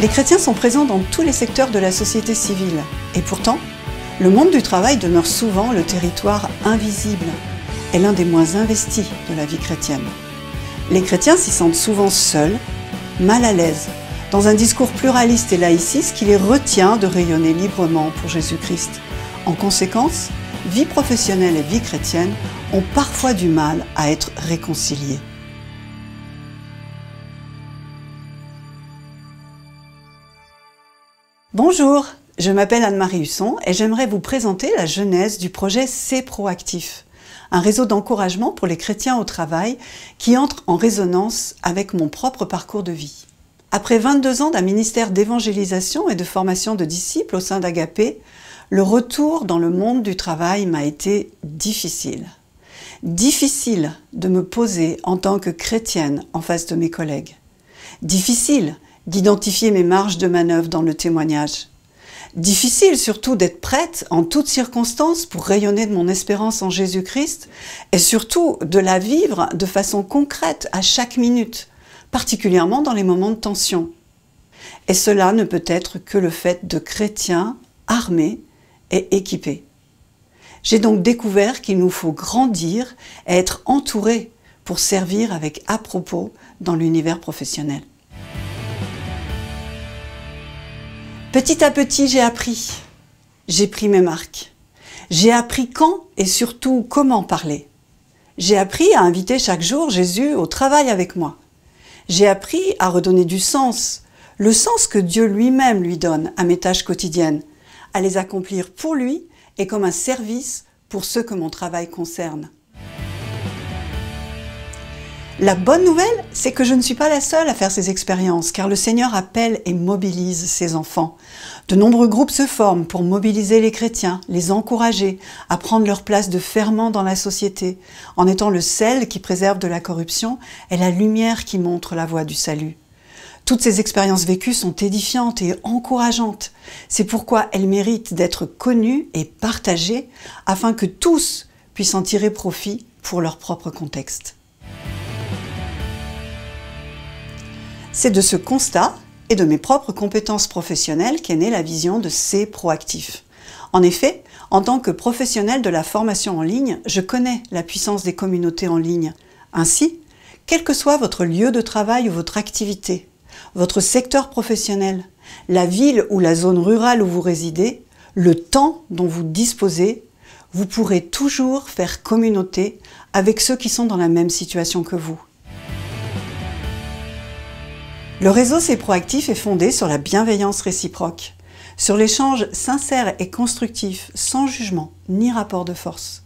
Les chrétiens sont présents dans tous les secteurs de la société civile. Et pourtant, le monde du travail demeure souvent le territoire invisible et l'un des moins investis de la vie chrétienne. Les chrétiens s'y sentent souvent seuls, mal à l'aise, dans un discours pluraliste et laïciste qui les retient de rayonner librement pour Jésus-Christ. En conséquence, vie professionnelle et vie chrétienne ont parfois du mal à être réconciliées. Bonjour, je m'appelle Anne-Marie Husson et j'aimerais vous présenter la genèse du projet C'est Proactif, un réseau d'encouragement pour les chrétiens au travail qui entre en résonance avec mon propre parcours de vie. Après 22 ans d'un ministère d'évangélisation et de formation de disciples au sein d'Agapé, le retour dans le monde du travail m'a été difficile. Difficile de me poser en tant que chrétienne en face de mes collègues. Difficile d'identifier mes marges de manœuvre dans le témoignage. Difficile surtout d'être prête en toutes circonstances pour rayonner de mon espérance en Jésus-Christ et surtout de la vivre de façon concrète à chaque minute, particulièrement dans les moments de tension. Et cela ne peut être que le fait de chrétiens armés et équipés. J'ai donc découvert qu'il nous faut grandir et être entourés pour servir avec à-propos dans l'univers professionnel. Petit à petit, j'ai appris. J'ai pris mes marques. J'ai appris quand et surtout comment parler. J'ai appris à inviter chaque jour Jésus au travail avec moi. J'ai appris à redonner du sens, le sens que Dieu lui-même lui donne à mes tâches quotidiennes, à les accomplir pour lui et comme un service pour ceux que mon travail concerne. La bonne nouvelle, c'est que je ne suis pas la seule à faire ces expériences, car le Seigneur appelle et mobilise ses enfants. De nombreux groupes se forment pour mobiliser les chrétiens, les encourager à prendre leur place de ferment dans la société, en étant le sel qui préserve de la corruption et la lumière qui montre la voie du salut. Toutes ces expériences vécues sont édifiantes et encourageantes. C'est pourquoi elles méritent d'être connues et partagées afin que tous puissent en tirer profit pour leur propre contexte. C'est de ce constat et de mes propres compétences professionnelles qu'est née la vision de C'est Proactif. En effet, en tant que professionnelle de la formation en ligne, je connais la puissance des communautés en ligne. Ainsi, quel que soit votre lieu de travail ou votre activité, votre secteur professionnel, la ville ou la zone rurale où vous résidez, le temps dont vous disposez, vous pourrez toujours faire communauté avec ceux qui sont dans la même situation que vous. Le réseau C'est Proactif est fondé sur la bienveillance réciproque, sur l'échange sincère et constructif, sans jugement ni rapport de force.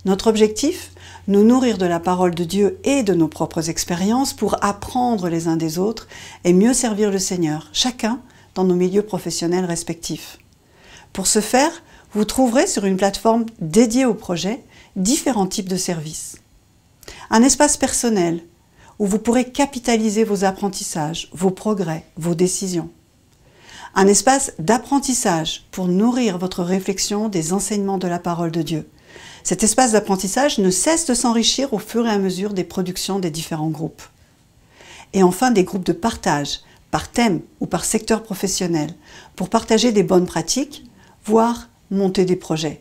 Notre objectif, nous nourrir de la parole de Dieu et de nos propres expériences pour apprendre les uns des autres et mieux servir le Seigneur, chacun dans nos milieux professionnels respectifs. Pour ce faire, vous trouverez sur une plateforme dédiée au projet différents types de services. Un espace personnel, où vous pourrez capitaliser vos apprentissages, vos progrès, vos décisions. Un espace d'apprentissage pour nourrir votre réflexion des enseignements de la parole de Dieu. Cet espace d'apprentissage ne cesse de s'enrichir au fur et à mesure des productions des différents groupes. Et enfin, des groupes de partage, par thème ou par secteur professionnel, pour partager des bonnes pratiques, voire monter des projets.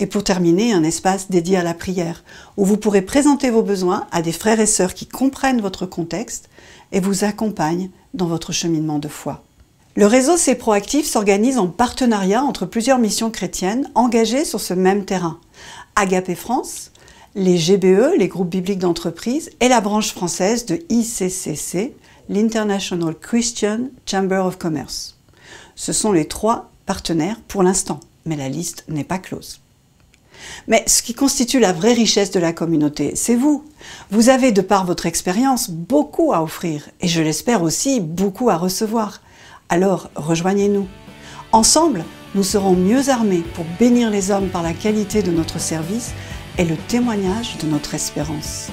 Et pour terminer, un espace dédié à la prière, où vous pourrez présenter vos besoins à des frères et sœurs qui comprennent votre contexte et vous accompagnent dans votre cheminement de foi. Le réseau C'est Proactif s'organise en partenariat entre plusieurs missions chrétiennes engagées sur ce même terrain. Agapé France, les GBE, les groupes bibliques d'entreprise, et la branche française de ICCC, l'International Christian Chamber of Commerce. Ce sont les 3 partenaires pour l'instant, mais la liste n'est pas close. Mais ce qui constitue la vraie richesse de la communauté, c'est vous. Vous avez, de par votre expérience, beaucoup à offrir et je l'espère aussi beaucoup à recevoir. Alors, rejoignez-nous. Ensemble, nous serons mieux armés pour bénir les hommes par la qualité de notre service et le témoignage de notre espérance.